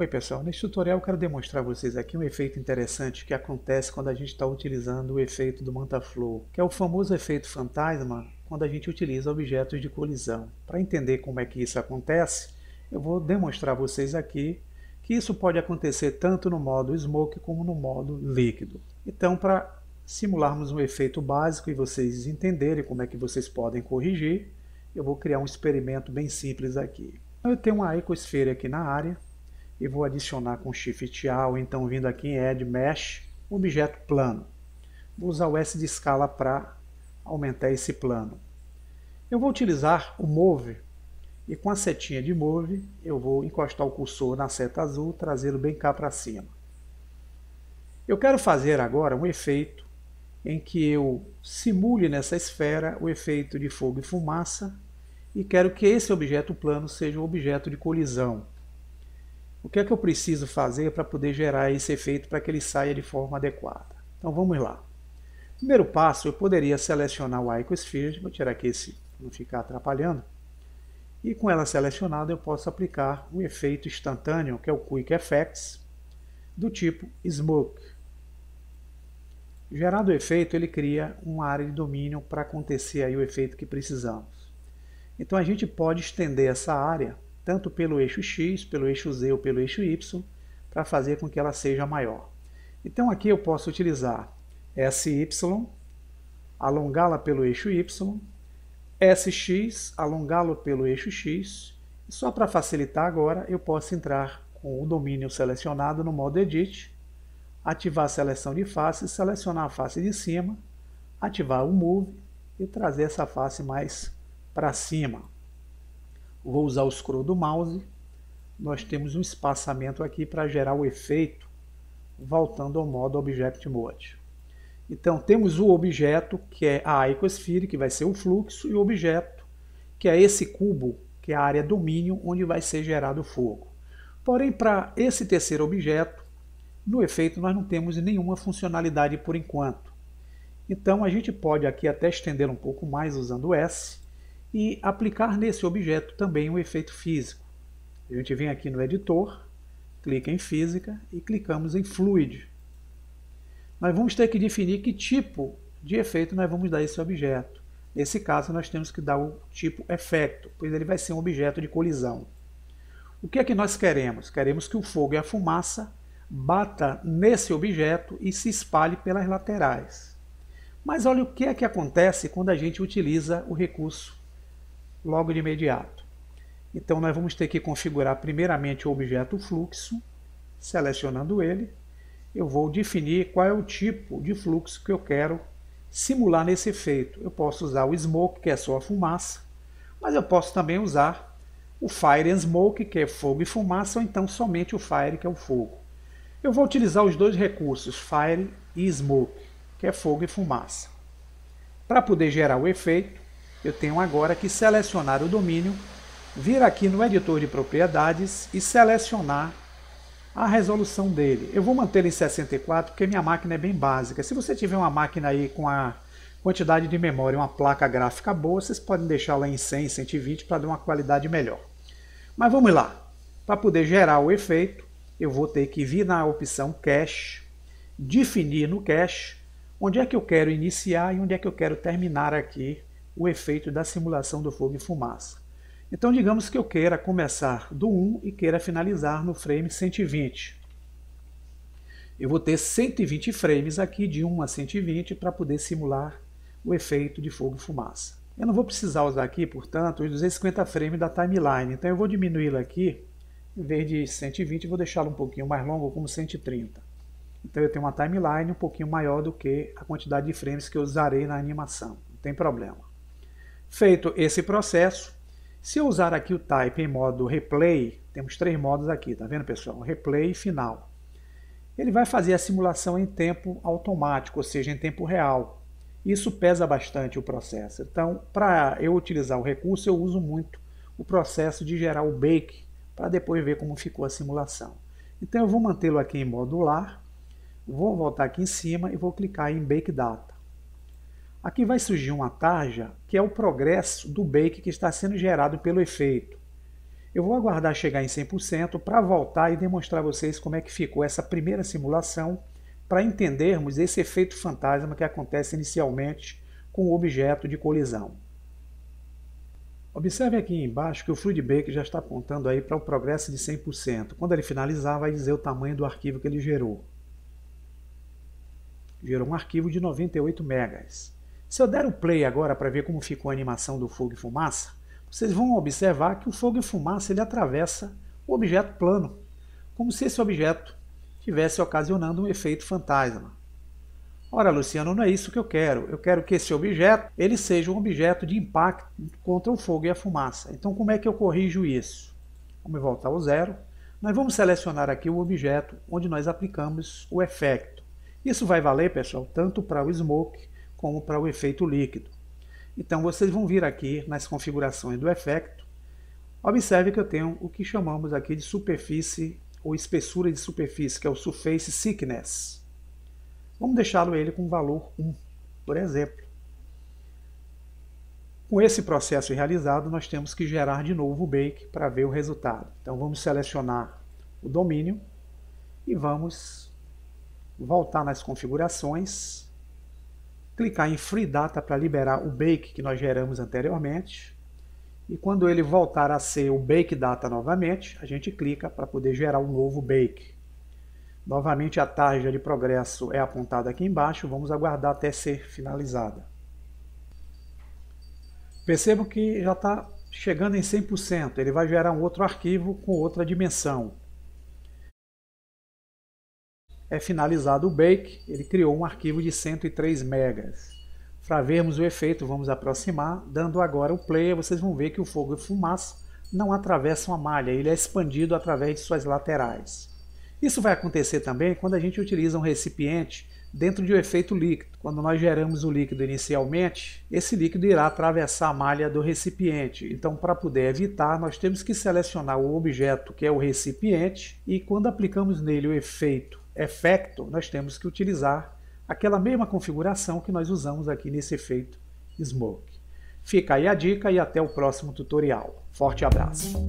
Oi pessoal, neste tutorial eu quero demonstrar a vocês aqui um efeito interessante que acontece quando a gente está utilizando o efeito do MantaFlow, que é o famoso efeito fantasma quando a gente utiliza objetos de colisão. Para entender como é que isso acontece, eu vou demonstrar a vocês aqui que isso pode acontecer tanto no modo Smoke como no modo líquido. Então, para simularmos um efeito básico e vocês entenderem como é que vocês podem corrigir, eu vou criar um experimento bem simples aqui. Eu tenho uma Icosphere aqui na área, e vou adicionar com Shift A, ou então vindo aqui em Add Mesh, objeto plano. Vou usar o S de escala para aumentar esse plano. Eu vou utilizar o Move, e com a setinha de Move, eu vou encostar o cursor na seta azul, trazê-lo bem cá para cima. Eu quero fazer agora um efeito em que eu simule nessa esfera o efeito de fogo e fumaça, e quero que esse objeto plano seja um objeto de colisão. O que é que eu preciso fazer para poder gerar esse efeito para que ele saia de forma adequada? Então vamos lá. Primeiro passo, eu poderia selecionar o Icosphere, vou tirar aqui esse para não ficar atrapalhando, e com ela selecionada eu posso aplicar um efeito instantâneo, que é o Quick Effects, do tipo Smoke. Gerado o efeito, ele cria uma área de domínio para acontecer aí o efeito que precisamos. Então a gente pode estender essa área tanto pelo eixo X, pelo eixo Z ou pelo eixo Y, para fazer com que ela seja maior. Então aqui eu posso utilizar SY, alongá-la pelo eixo Y, SX, alongá-lo pelo eixo X, e só para facilitar agora eu posso entrar com o domínio selecionado no modo Edit, ativar a seleção de face, selecionar a face de cima, ativar o Move e trazer essa face mais para cima. Vou usar o scroll do mouse, nós temos um espaçamento aqui para gerar o efeito, voltando ao modo Object Mode. Então temos o objeto, que é a Icosphere, que vai ser o fluxo, e o objeto, que é esse cubo, que é a área domínio, onde vai ser gerado o fogo. Porém, para esse terceiro objeto, no efeito nós não temos nenhuma funcionalidade por enquanto. Então a gente pode aqui até estender um pouco mais usando o S, e aplicar nesse objeto também um efeito físico. A gente vem aqui no editor, clica em física e clicamos em fluid. Nós vamos ter que definir que tipo de efeito nós vamos dar a esse objeto. Nesse caso nós temos que dar o tipo effect, pois ele vai ser um objeto de colisão. O que é que nós queremos? Queremos que o fogo e a fumaça bata nesse objeto e se espalhe pelas laterais. Mas olha o que é que acontece quando a gente utiliza o recurso logo de imediato. Então nós vamos ter que configurar primeiramente o objeto fluxo, selecionando ele. Eu vou definir qual é o tipo de fluxo que eu quero simular nesse efeito. Eu posso usar o Smoke, que é só a fumaça, mas eu posso também usar o Fire and Smoke, que é fogo e fumaça, ou então somente o Fire, que é o fogo. Eu vou utilizar os dois recursos, Fire e Smoke, que é fogo e fumaça. Para poder gerar o efeito, eu tenho agora que selecionar o domínio, vir aqui no editor de propriedades e selecionar a resolução dele. Eu vou manter em 64 porque minha máquina é bem básica. Se você tiver uma máquina aí com a quantidade de memória, uma placa gráfica boa, vocês podem deixá-la em 100, 120 para dar uma qualidade melhor. Mas vamos lá. Para poder gerar o efeito, eu vou ter que vir na opção Cache, definir no Cache onde é que eu quero iniciar e onde é que eu quero terminar aqui o efeito da simulação do fogo e fumaça. Então digamos que eu queira começar do 1 e queira finalizar no frame 120. Eu vou ter 120 frames aqui, de 1 a 120, para poder simular o efeito de fogo e fumaça. Eu não vou precisar usar aqui, portanto, os 250 frames da timeline, então eu vou diminuí-lo aqui, em vez de 120, vou deixá-lo um pouquinho mais longo, como 130. Então eu tenho uma timeline um pouquinho maior do que a quantidade de frames que eu usarei na animação, não tem problema. Feito esse processo, se eu usar aqui o Type em modo Replay, temos três modos aqui, tá vendo pessoal? Replay e Final. Ele vai fazer a simulação em tempo automático, ou seja, em tempo real. Isso pesa bastante o processo. Então, para eu utilizar o recurso, eu uso muito o processo de gerar o Bake, para depois ver como ficou a simulação. Então eu vou mantê-lo aqui em modular, vou voltar aqui em cima e vou clicar em Bake Data. Aqui vai surgir uma tarja que é o progresso do bake que está sendo gerado pelo efeito. Eu vou aguardar chegar em 100% para voltar e demonstrar a vocês como é que ficou essa primeira simulação para entendermos esse efeito fantasma que acontece inicialmente com o objeto de colisão. Observe aqui embaixo que o Fluid Bake já está apontando aí para o progresso de 100%. Quando ele finalizar, vai dizer o tamanho do arquivo que ele gerou. Gerou um arquivo de 98 megas. Se eu der o play agora para ver como ficou a animação do fogo e fumaça, vocês vão observar que o fogo e fumaça ele atravessa o objeto plano, como se esse objeto estivesse ocasionando um efeito fantasma. Ora, Luciano, não é isso que eu quero. Eu quero que esse objeto ele seja um objeto de impacto contra o fogo e a fumaça. Então, como é que eu corrijo isso? Vamos voltar ao zero. Nós vamos selecionar aqui o objeto onde nós aplicamos o efeito. Isso vai valer, pessoal, tanto para o smoke como para o efeito líquido. Então, vocês vão vir aqui nas configurações do efeito. Observe que eu tenho o que chamamos aqui de superfície ou espessura de superfície, que é o Surface Thickness. Vamos deixá-lo ele com valor 1, por exemplo. Com esse processo realizado, nós temos que gerar de novo o bake para ver o resultado. Então vamos selecionar o domínio e vamos voltar nas configurações, clicar em Free Data para liberar o bake que nós geramos anteriormente. E quando ele voltar a ser o Bake Data novamente, a gente clica para poder gerar um novo bake. Novamente a tarja de progresso é apontada aqui embaixo, vamos aguardar até ser finalizada. Percebam que já está chegando em 100%, ele vai gerar um outro arquivo com outra dimensão. É finalizado o bake, ele criou um arquivo de 103 megas. Para vermos o efeito, vamos aproximar, dando agora o play, vocês vão ver que o fogo e fumaça não atravessam a malha, ele é expandido através de suas laterais. Isso vai acontecer também quando a gente utiliza um recipiente dentro de um efeito líquido. Quando nós geramos o líquido inicialmente, esse líquido irá atravessar a malha do recipiente. Então, para poder evitar, nós temos que selecionar o objeto que é o recipiente e quando aplicamos nele o efeito nós temos que utilizar aquela mesma configuração que nós usamos aqui nesse efeito Smoke. Fica aí a dica e até o próximo tutorial. Forte abraço!